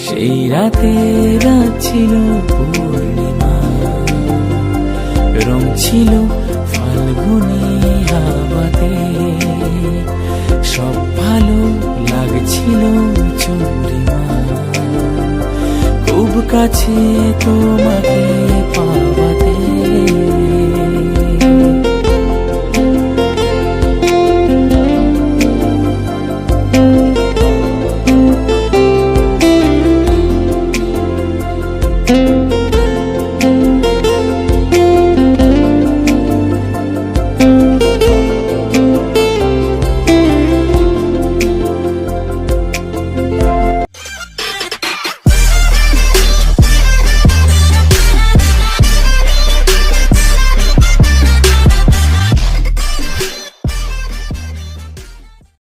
সেই রাতে রাত ছিল পূর্ণিমা, রং ছিল ফাল্গুনি হাওয়াতে, সব ভালো লাগছিল চন্দ্রিমা, খুব কাছে তোমাকে পাওয়া